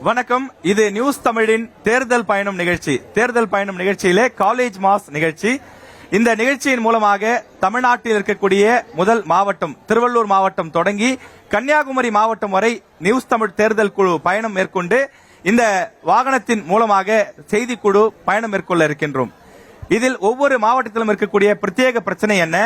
வணக்கம். இது நியூஸ் தமிழின் தேர்தல் பயணம் நிகழ்ச்சி. தேர்தல் பயணம் நிகழ்ச்சியிலே காலேஜ் மாஸ் நிகழ்ச்சி. இந்த நிகழ்ச்சியின் மூலமாக தமிழ்நாட்டில் இருக்கக்கூடிய முதல் மாவட்டம் திருவள்ளூர் மாவட்டம் தொடங்கி கன்னியாகுமரி மாவட்டம் வரை நியூஸ் தமிழ் தேர்தல் குழு பயணம் மேற்கொண்டு இந்த வாகனத்தின் மூலமாக செய்திக்குழு பயணம் மேற்கொள்ள இருக்கின்றோம். இதில் ஒவ்வொரு மாவட்டத்திலும் இருக்கக்கூடிய பிரத்யேக பிரச்சனை என்ன,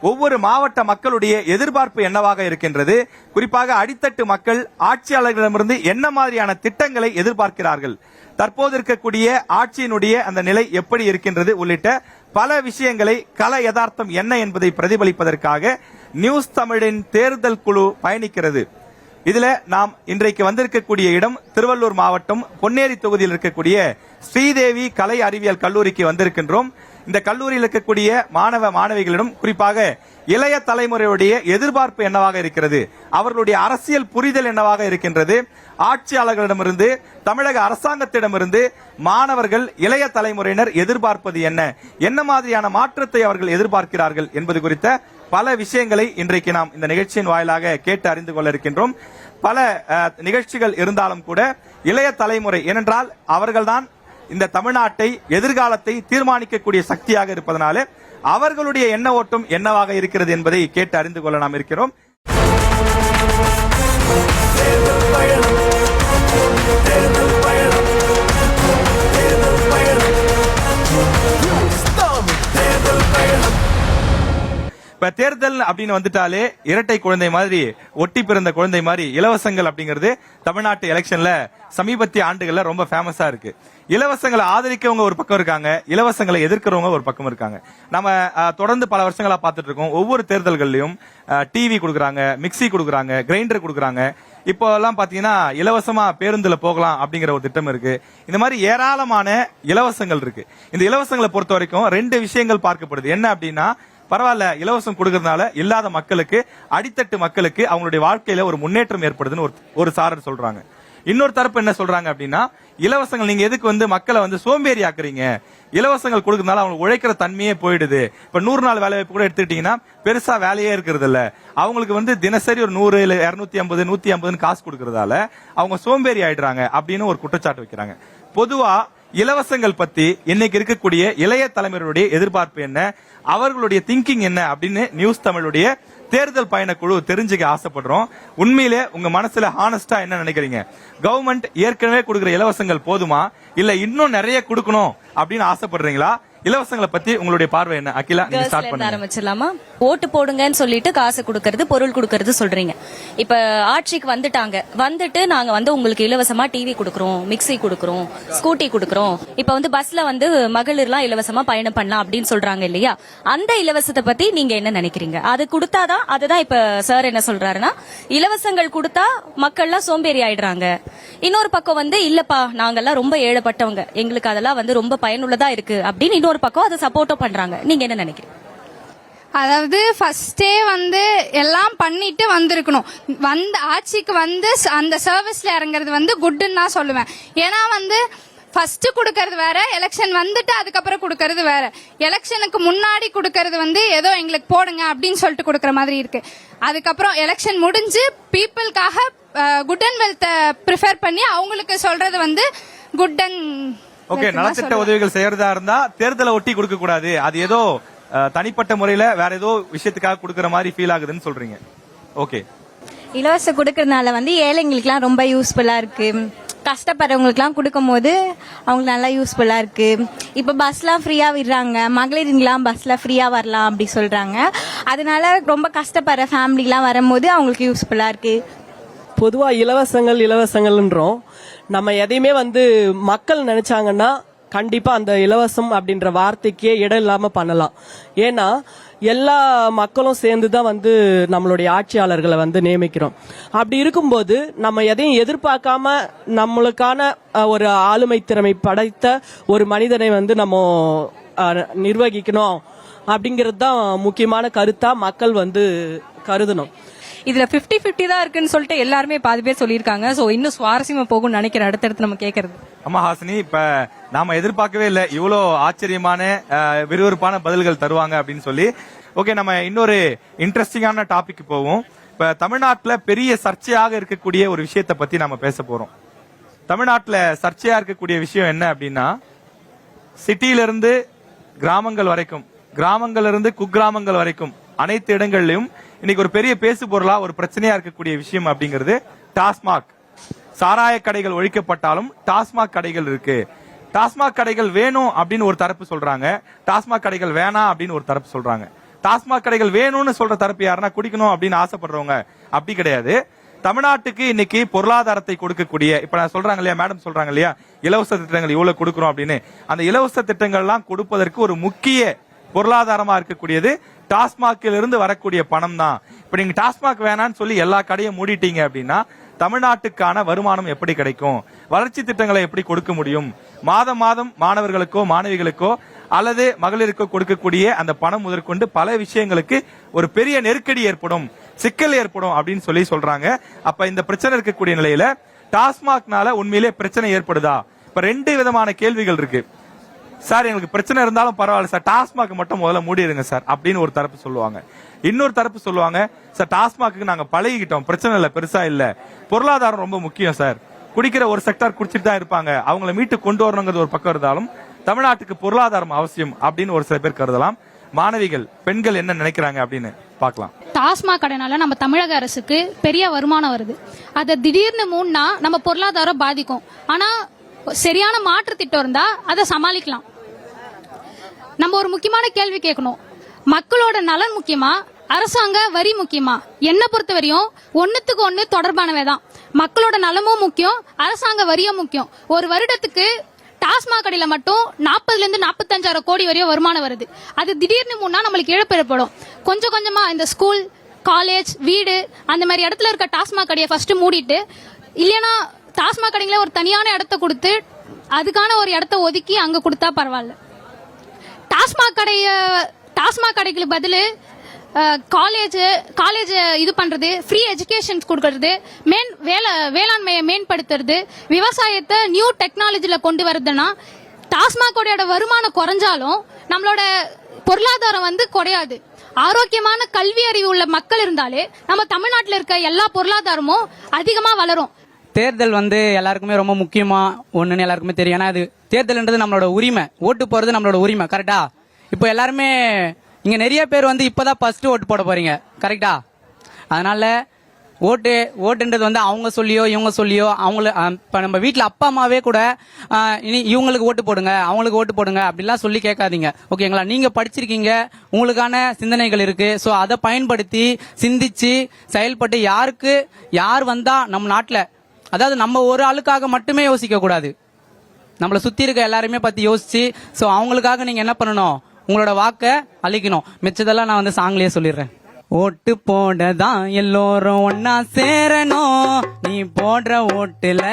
ஒவ்வொரு மாவட்ட மக்களுடைய எதிர்பார்ப்பு என்னவாக இருக்கின்றது, குறிப்பாக அடித்தட்டு மக்கள் ஆட்சியாளர்களிடமிருந்து என்ன மாதிரியான திட்டங்களை எதிர்பார்க்கிறார்கள், தற்போது இருக்கக்கூடிய ஆட்சியினுடைய அந்த நிலை எப்படி இருக்கின்றது உள்ளிட்ட பல விஷயங்களை கள யதார்த்தம் என்ன என்பதை பிரதிபலிப்பதற்காக நியூஸ் தமிழின் தேர்தல் குழு பயணிக்கிறது. இதுல நாம் இன்றைக்கு வந்திருக்கக்கூடிய இடம் திருவள்ளூர் மாவட்டம் பொன்னேரி தொகுதியில் இருக்கக்கூடிய ஸ்ரீதேவி கலை அறிவியல் கல்லூரிக்கு வந்திருக்கின்றோம். இந்த கல்லூரியில் இருக்கக்கூடிய மாணவ மாணவிகளிடம் குறிப்பாக இளைய தலைமுறையுடைய எதிர்பார்ப்பு என்னவாக இருக்கிறது, அவர்களுடைய அரசியல் புரிதல் என்னவாக இருக்கின்றது, ஆட்சியாளர்களிடமிருந்து தமிழக அரசாங்கத்திடமிருந்து மாணவர்கள் இளைய தலைமுறையினர் எதிர்பார்ப்பது என்ன, என்ன மாதிரியான மாற்றத்தை அவர்கள் எதிர்பார்க்கிறார்கள் என்பது குறித்த பல விஷயங்களை இன்றைக்கு நாம் இந்த நிகழ்ச்சியின் வாயிலாக கேட்டு அறிந்து கொள்ள இருக்கின்றோம். பல நிகழ்ச்சிகள் இருந்தாலும் கூட இளைய தலைமுறை ஏனென்றால் அவர்கள்தான் இந்த தமிழ்நாட்டை எதிர்காலத்தை தீர்மானிக்கக்கூடிய சக்தியாக இருப்பதனால அவர்களுடைய எண்ண ஓட்டம் என்னவாக இருக்கிறது என்பதை கேட்டு அறிந்து கொள்ள நாம் இருக்கிறோம். இப்ப தேர்தல் அப்படின்னு வந்துட்டாலே இரட்டை குழந்தை மாதிரி, ஒட்டி பிறந்த குழந்தை மாதிரி இலவசங்கள் அப்படிங்கிறது தமிழ்நாட்டு எலெக்ஷன்ல சமீபத்திய ஆண்டுகள்ல ரொம்ப ஃபேமஸா இருக்கு. இலவசங்களை ஆதரிக்கவங்க ஒரு பக்கம் இருக்காங்க, இலவசங்களை எதிர்க்கிறவங்க ஒரு பக்கம் இருக்காங்க. நம்ம தொடர்ந்து பல வருஷங்களா பார்த்துட்டு இருக்கோம். ஒவ்வொரு தேர்தல்கள்லயும் டிவி கொடுக்குறாங்க, மிக்சி கொடுக்குறாங்க, கிரைண்டர் கொடுக்குறாங்க. இப்போ எல்லாம் பாத்தீங்கன்னா இலவசமா பேருந்துல போகலாம் அப்படிங்கிற ஒரு திட்டம் இருக்கு. இந்த மாதிரி ஏராளமான இலவசங்கள் இருக்கு. இந்த இலவசங்களை பொறுத்த வரைக்கும் ரெண்டு விஷயங்கள் பார்க்கப்படுது. என்ன அப்படின்னா, பரவாயில்ல இலவசம் கொடுக்கறதுனால இல்லாத மக்களுக்கு, அடித்தட்டு மக்களுக்கு அவங்களுடைய வாழ்க்கையில ஒரு முன்னேற்றம் ஏற்படுதுன்னு ஒரு சாரர் சொல்றாங்க. இன்னொரு தரப்பு என்ன சொல்றாங்க அப்படின்னா, இலவசங்கள் நீங்க எதுக்கு மக்களை சோம்பேறி ஆக்குறீங்க, இலவசங்கள் கொடுக்கறதுனால அவங்களுக்கு உழைக்கிற தன்மையே போயிடுது. இப்ப 100 நாள் வேலை வாய்ப்பு கூட எடுத்துக்கிட்டீங்கன்னா பெருசா வேலையே இருக்கிறது இல்ல, அவங்களுக்கு தினசரி ஒரு 100 இல்ல 250 150 காசு கொடுக்கறதால அவங்க சோம்பேறி ஆயிடுறாங்க அப்படின்னு ஒரு குற்றச்சாட்டு வைக்கிறாங்க. பொதுவா இலவசங்கள் பத்தி இன்னைக்கு இருக்கக்கூடிய இளைய தலைமுறையுடைய எதிர்பார்ப்பு என்ன, அவர்களுடைய திங்கிங் என்ன அப்படின்னு நியூஸ் தமிழுடைய தேர்தல் பயணக்குழு தெரிஞ்சுக்க ஆசைப்படுறோம். உண்மையிலே உங்க மனசுல ஹானஸ்டா என்ன நினைக்கிறீங்க? கவர்மெண்ட் ஏற்கனவே கொடுக்கிற இலவசங்கள் போதுமா, இல்ல இன்னும் நிறைய கொடுக்கணும் அப்படின்னு ஆசைப்படுறீங்களா? இலவசங்களை பத்தி உங்களுடைய பார்வை என்ன? அகிலா, நீங்க ஸ்டார்ட் பண்ணுங்க. ஆரம்பிச்சிடலாமா? ஓட்டு போடுங்கன்னு சொல்லிட்டு காசு கொடுக்கறது, பொருள் கொடுக்கறது சொல்றீங்க. இப்ப ஆட்சிக்கு வந்துட்டு நாங்க உங்களுக்கு இலவசமா டிவி கொடுக்கறோம், மிக்சி கொடுக்கறோம், ஸ்கூட்டி கொடுக்கறோம், இப்ப பஸ்ல மகளிர்லாம் இலவசமா பயணம் பண்ணலாம் அப்படின்னு சொல்றாங்க இல்லையா? அந்த இலவசத்தை பத்தி நீங்க என்ன நினைக்கிறீங்க? அது கொடுத்தாதான், அதுதான் இப்ப சார் என்ன சொல்றாருன்னா, இலவசங்கள் கொடுத்தா மக்கள்லாம் சோம்பேறி ஆயிடுறாங்க. இன்னொரு பக்கம் இல்லப்பா நாங்கெல்லாம் ரொம்ப ஏழைப்பட்டவங்க, எங்களுக்கு அதெல்லாம் ரொம்ப பயனுள்ளதா இருக்கு அப்படின்னு இன்னொரு பக்கம் அதை சப்போர்ட்டும் பண்றாங்க. நீங்க என்ன நினைக்கிறீங்க? அதாவது ஃபர்ஸ்டே எல்லாம் பண்ணிட்டு வந்திருக்கணும். ஆட்சிக்கு அந்த சர்வீஸ்ல இறங்குறது குட்ன்னு தான் சொல்லுவேன். ஏன்னா ஃபர்ஸ்ட் கொடுக்கறது வேற, எலெக்ஷன் வந்துட்டு அதுக்கப்புறம் கொடுக்கறது வேற. எலெக்ஷனுக்கு முன்னாடி கொடுக்கறது ஏதோ எங்களுக்கு போடுங்க அப்படின்னு சொல்லிட்டு கொடுக்கற மாதிரி இருக்கு. அதுக்கப்புறம் எலெக்ஷன் முடிஞ்சு பீப்புளுக்காக குட் அண்ட் வெல்த் ப்ரிஃபர் பண்ணி அவங்களுக்கு சொல்றது குட் அண்ட் ஓகே. நலத்திட்ட உதவிகள் செய்யறதா இருந்தா தேர்தலை ஒட்டி கொடுக்க கூடாது, அது ஏதோ தனிப்பட்ட முறையில வேற ஏதோ விஷயத்துக்காக கொடுக்கற மாதிரி ஃபீல் ஆகுதுன்னு சொல்றீங்க. ஓகே. இலவசம் கொடுக்கறதுனால ஏழைங்களுக்கு எல்லாம் ரொம்ப யூஸ்ஃபுல்லா இருக்கு. கஷ்டப்படுறவங்களுக்கு எல்லாம் கொடுக்கும் போது அவங்களுக்கு நல்லா யூஸ்ஃபுல்லா இருக்கு. இப்ப பஸ்லாம் ஃப்ரீயா விடுறாங்க, மகளிருங்கெல்லாம் பஸ்ல ஃப்ரீயா வரலாம் அப்படி சொல்றாங்க. அதனால ரொம்ப கஷ்டப்படுற ஃபேமிலி எல்லாம் வரும்போது அவங்களுக்கு யூஸ்ஃபுல்லா இருக்கு. பொதுவா இலவசங்கள்ன்றோம். நம்ம எதையுமே மக்கள் நினைச்சாங்கன்னா கண்டிப்பா அந்த இலவசம் அப்படின்ற வார்த்தைக்கே இடம் இல்லாம பண்ணலாம். ஏன்னா எல்லா மக்களும் சேர்ந்துதான் நம்மளுடைய ஆட்சியாளர்களை நியமிக்கிறோம். அப்படி இருக்கும்போது நம்ம எதையும் எதிர்பார்க்காம நம்மளுக்கான ஒரு ஆளுமை திறமை படைத்த ஒரு மனிதனை நம்ம நிர்வகிக்கணும் அப்படிங்கிறது தான் முக்கியமான கருத்தா மக்கள் கருதணும். இதுல 50-50 தான் இருக்குன்னு சொல்லிட்டு எல்லாருமே பாதி பேர் சொல்லியிருக்காங்க. சோ இன்னும் சுவாரஸ்யமா போகும்னு நினைக்கிறேன் அடுத்தடுத்து நம்ம கேட்கறது. ஆமா ஹாசினி, இப்ப நாம எதிர்பார்க்கவே இல்லை இவ்வளவு ஆச்சரியமான விறுவிறுப்பான பதில்கள் தருவாங்க அப்படின்னு சொல்லி. ஓகே, நம்ம இன்னொரு இன்ட்ரெஸ்டிங்கான டாபிக் போவோம். இப்ப தமிழ்நாட்டுல பெரிய சர்ச்சையாக இருக்கக்கூடிய ஒரு விஷயத்தை பத்தி நாம பேச போறோம். தமிழ்நாட்டுல சர்ச்சையா இருக்கக்கூடிய விஷயம் என்ன அப்படின்னா, சிட்டியில இருந்து கிராமங்கள் வரைக்கும், கிராமங்கள்ல இருந்து குக்கிராமங்கள் வரைக்கும் அனைத்து இடங்கள்லயும் இன்னைக்கு ஒரு பெரிய பேசு பொருளா ஒரு பிரச்சனையா இருக்கக்கூடிய விஷயம் அப்படிங்கிறது டாஸ்மாக். சாராய கடைகள் ஒழிக்கப்பட்டாலும் டாஸ்மாக் கடைகள் இருக்கு. டாஸ்மாக் கடைகள் வேணும் அப்படின்னு ஒரு தரப்பு சொல்றாங்க, டாஸ்மாக் கடைகள் வேணாம் அப்படின்னு ஒரு தரப்பு சொல்றாங்க. டாஸ்மாக் கடைகள் வேணும்னு சொல்ற தரப்பு யாருன்னா குடிக்கணும் அப்படின்னு ஆசைப்படுறவங்க. அப்படி கிடையாது. தமிழ்நாட்டுக்கு இன்னைக்கு பொருளாதாரத்தை கொடுக்கக்கூடிய, இப்ப நான் சொல்றாங்க இல்லையா, மேடம் சொல்றாங்க இல்லையா, இலவச திட்டங்கள் இவ்வளவு கொடுக்கிறோம் அப்படின்னு. அந்த இலவச திட்டங்கள் எல்லாம் கொடுப்பதற்கு ஒரு முக்கிய பொருளாதாரமா இருக்கக்கூடியது டாஸ்மாகில் இருந்து வரக்கூடிய பணம் தான். இப்ப நீங்க டாஸ்மாக் வேணான்னு சொல்லி எல்லா கடையும் மூடிட்டீங்க அப்படின்னா தமிழ்நாட்டுக்கான வருமானம் எப்படி கிடைக்கும்? வளர்ச்சி திட்டங்களை எப்படி கொடுக்க முடியும்? மாதம் மாதம் மாணவர்களுக்கோ மாணவிகளுக்கோ அல்லது மகளிருக்கோ கொடுக்கக்கூடிய அந்த பணம் முதற்கொண்டு பல விஷயங்களுக்கு ஒரு பெரிய நெருக்கடி ஏற்படும், சிக்கல் ஏற்படும் அப்படின்னு சொல்லி சொல்றாங்க. அப்ப இந்த பிரச்சனை இருக்கக்கூடிய நிலையில டாஸ்மாக்னால உண்மையிலே பிரச்சனை ஏற்படுதா? இப்ப 2 விதமான கேள்விகள் இருக்கு. சார் எங்களுக்கு பிரச்சனை இருந்தாலும் பரவாயில்ல சார், டாஸ்மாக் மட்டும் முதல்ல மூடிடுங்க சார் அப்படின்னு ஒரு தரப்பு சொல்லுவாங்க. இன்னொரு தரப்பு சொல்லுவாங்க, சார் டாஸ்மாக்கு நாங்க பழகிக்கிட்டோம், பிரச்சனை இல்ல, பெருசா இல்ல, பொருளாதாரம் ரொம்ப முக்கியம் சார், குடிக்கிற ஒரு செக்டார் குடிச்சிட்டு தான் இருப்பாங்க, அவங்கள மீட்டு கொண்டு வரணுங்கிறது ஒரு பக்கம் இருந்தாலும் தமிழ்நாட்டுக்கு பொருளாதாரம் அவசியம் அப்படின்னு ஒரு சில பேர் கருதலாம். மாணவிகள், பெண்கள் என்ன நினைக்கிறாங்க அப்படின்னு பார்க்கலாம். டாஸ்மாக் கடைனால நம்ம தமிழக அரசுக்கு பெரிய வருமானம் வருது. அதை திடீர்னு மூணா நம்ம பொருளாதாரம் பாதிக்கும். ஆனா சரியான மாற்று திட்டம் இருந்தா அதை சமாளிக்கலாம். நம்ம ஒரு முக்கியமான கேள்வி கேட்கணும், மக்களோட நலன் முக்கியமா, அரசாங்க வரி முக்கியமா? என்ன பொறுத்த வரையும் ஒன்னுத்துக்கு ஒன்னு தொடர்பானவே தான். மக்களோட நலமும் முக்கியம், அரசாங்க வரியும் முக்கியம். ஒரு வருடத்துக்கு டாஸ்மாக் கடையில மட்டும் 40 to 45 கோடி வரையும் வருமானம் வருது. அது திடீர்னு முன்னா நம்மளுக்கு இழப்பு ஏற்படும். கொஞ்சம் கொஞ்சமா இந்த ஸ்கூல், காலேஜ், வீடு அந்த மாதிரி இடத்துல இருக்க டாஸ்மாக் கடையை ஃபர்ஸ்ட் மூடிட்டு, இல்லைன்னா டாஸ்மாக் கடைங்களே ஒரு தனியான இடத்த கொடுத்து அதுக்கான ஒரு இடத்த ஒதுக்கி அங்க கொடுத்தா பரவாயில்ல. டாஸ்மாக் கடைகளுக்கு பதில் காலேஜ் இது பண்றது, ஃப்ரீ எஜுகேஷன் கொடுக்கறது, வேளாண்மையை மேம்படுத்துறது, விவசாயத்தை நியூ டெக்னாலஜில கொண்டு வருதுன்னா டாஸ்மாகோட வருமானம் குறைஞ்சாலும் நம்மளோட பொருளாதாரம் குறையாது. ஆரோக்கியமான கல்வி அறிவு உள்ள மக்கள் இருந்தாலே நம்ம தமிழ்நாட்டில் இருக்க எல்லா பொருளாதாரமும் அதிகமா வளரும். தேர்தல் எல்லாருக்குமே ரொம்ப முக்கியமா ஒண்ணுன்னு எல்லாருக்குமே தெரியும். ஏன்னா அது தேர்தல்ன்றது நம்மளோட உரிமை, ஓட்டு போறது நம்மளோட உரிமை, கரெக்டா? இப்போ எல்லாருமே இங்க நிறைய பேர் இப்பதான் ஃபர்ஸ்ட் ஓட்டு போட போறீங்க, கரெக்டா? அதனால ஓட்டுன்றது அவங்க சொல்லியோ இவங்க சொல்லியோ, இப்ப நம்ம வீட்டுல அப்பா அம்மாவே கூட இனி இவங்களுக்கு ஓட்டு போடுங்க அவங்களுக்கு ஓட்டு போடுங்க அப்படிலாம் சொல்லி கேட்காதீங்க, ஓகேங்களா? நீங்க படிச்சிருக்கீங்க, உங்களுக்கான சிந்தனைகள் இருக்கு. சோ அதை பயன்படுத்தி சிந்திச்சு செயல்பட்டு யார் வந்தா நம்ம நாட்டுல, அதாவது நம்ம ஒரு ஆளுக்காக மட்டுமே யோசிக்க கூடாது, நம்மள சுத்தி இருக்க எல்லாருமே பத்தி யோசிச்சு சோ அவங்களுக்காக நீங்க என்ன பண்ணணும், உங்களோட வாக்க அளிக்கணும். மிச்சதெல்லாம் நான் சாங்லயே சொல்லிடுறேன். ஓட்டு போடதான் எல்லோரும் ஒன்னா சேரணும், நீ போடுற ஓட்டுல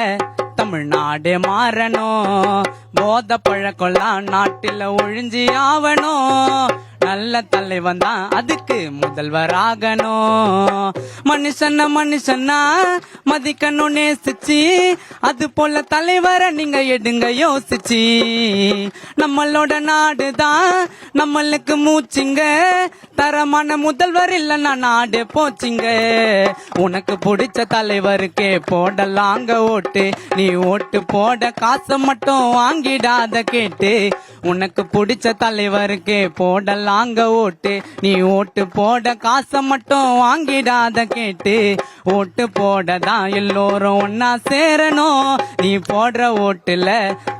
தமிழ்நாடு மாறணும், போத பழக்கொல்லாம் நாட்டுல ஒழிஞ்சி ஆவணும், நல்ல தலைவன் தான் அதுக்கு முதல்வராகணும், மனுஷன்னா மதிக்கணும் நேசிச்சு, அது போல தலைவரை நீங்க எடுங்க யோசிச்சு, நம்மளோட நாடுதான் நம்மளுக்கு மூச்சுங்க, தரமான முதல்வர் இல்லைன்னா நாடு போச்சுங்க, உனக்கு பிடிச்ச தலைவருக்கே போடலாங்க ஓட்டு, நீ ஓட்டு போட காசை மட்டும் வாங்கிடாத கேட்டு, உனக்கு பிடிச்ச தலைவருக்கே போடலாங்க ஓட்டு, நீ ஓட்டு போட காசை மட்டும் வாங்கிடாத கேட்டு, ஓட்டு போடதான் எல்லோரும் ஒன்னா சேரணும், நீ போடுற ஓட்டுல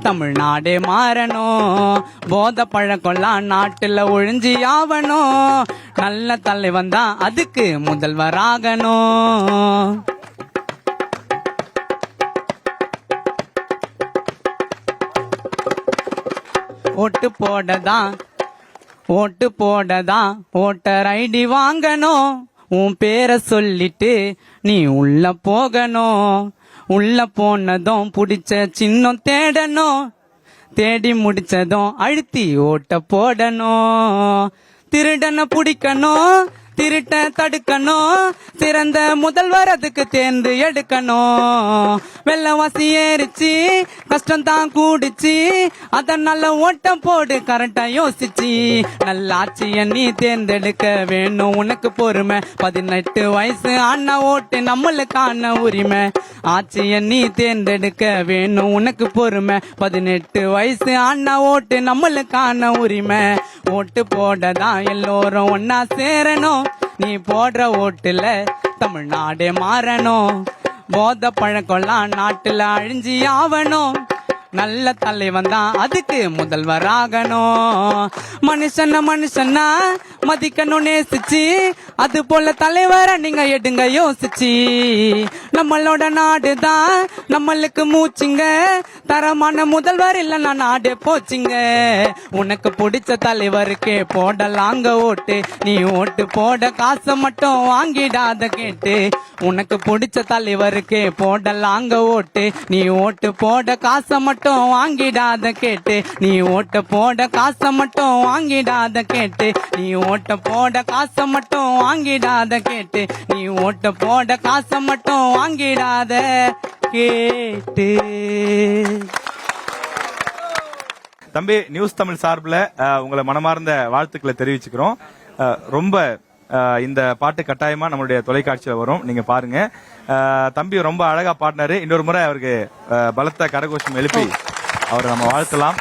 தமிழ்நாடே மாறணும், போத பழக்கொல்லாம் நாட்டுல ஒழிஞ்சி ஆவணும், நல்ல தலைவன் தான் அதுக்கு முதல்வராகணும். ஓட்டு போடதான் ஓட்டர் ஐடி வாங்கணும், உன் பேரை சொல்லிட்டு நீ உள்ள போகணும், உள்ள போனதும் பிடிச்ச சின்னம் தேடணும், தேடி முடிச்சதும் அழுத்தி ஓட்ட போடணும், திருடனை பிடிக்கணும், திருட்ட தடுக்கணும், சிறந்த முதல்வர் அதுக்கு தேர்ந்து எடுக்கணும். வெள்ளவாசி ஏறிச்சு, கஷ்டம் தான் கூடிச்சு, அத நல்ல ஓட்டம் போடு கரெக்டா யோசிச்சு. நல்லாட்சிய நீ தேர்ந்தெடுக்க வேணும் உனக்கு பொறுமை. 18 வயசு ஆனா ஓட்டு நம்மளுக்கான உரிமை. ஆட்சிய நீ தேர்ந்தெடுக்க வேணும் உனக்கு பொறுமை. 18 வயசு ஆனா ஓட்டு நம்மளுக்கான உரிமை. ஓட்டு போடதான் எல்லோரும் ஒன்னா சேரணும். நீ போடுற ஓட்டுல தமிழ்நாடே மாறணும். போத பழக்கம்லாம் நாட்டுல அழிஞ்சி ஆவணும். நல்ல தலைவன் தான் அதுக்கு முதல்வராகணும். மனுஷனா மதிக்கணும் நேசிச்சு, அது போல தலைவரை நீங்க எடுங்க யோசிச்சு. நம்மளோட நாடுதான் நம்மளுக்கு மூச்சுங்க, தரமான முதல்வர் இல்லைன்னா நாடு போச்சுங்க. உனக்கு பிடிச்ச தலைவருக்கே போடலாங்க ஓட்டு. நீ ஓட்டு போட காசை மட்டும் வாங்கிடாத கேட்டு. உனக்கு பிடிச்ச தலைவருக்கே போடலாங்க ஓட்டு. நீ ஓட்டு போட காசை மட்டும் வாங்கிடாத கேட்டு. நீ ஓட்ட போட காசை மட்டும் வாங்கிடாத கேட்டு. நீ ஓட்ட போட காசை மட்டும் வாங்கிடாத கேட்டு. நீ ஓட்ட போட காசை மட்டும் வாங்கிடாத கேட்டு. தம்பி, நியூஸ் தமிழ் சார்பில் உங்களை மனமார்ந்த வாழ்த்துக்களை தெரிவிச்சுக்கிறோம். ரொம்ப இந்த பாட்டு கட்டாயமா நம்மளுடைய தொலைக்காட்சியில வரும், நீங்க பாருங்க. தம்பி ரொம்ப அழகா பாடினாரு. இன்னொரு முறை அவருக்கு பலத்த கரகோஷம் எழுப்பி அவரை நம்ம வாழ்த்தலாம்.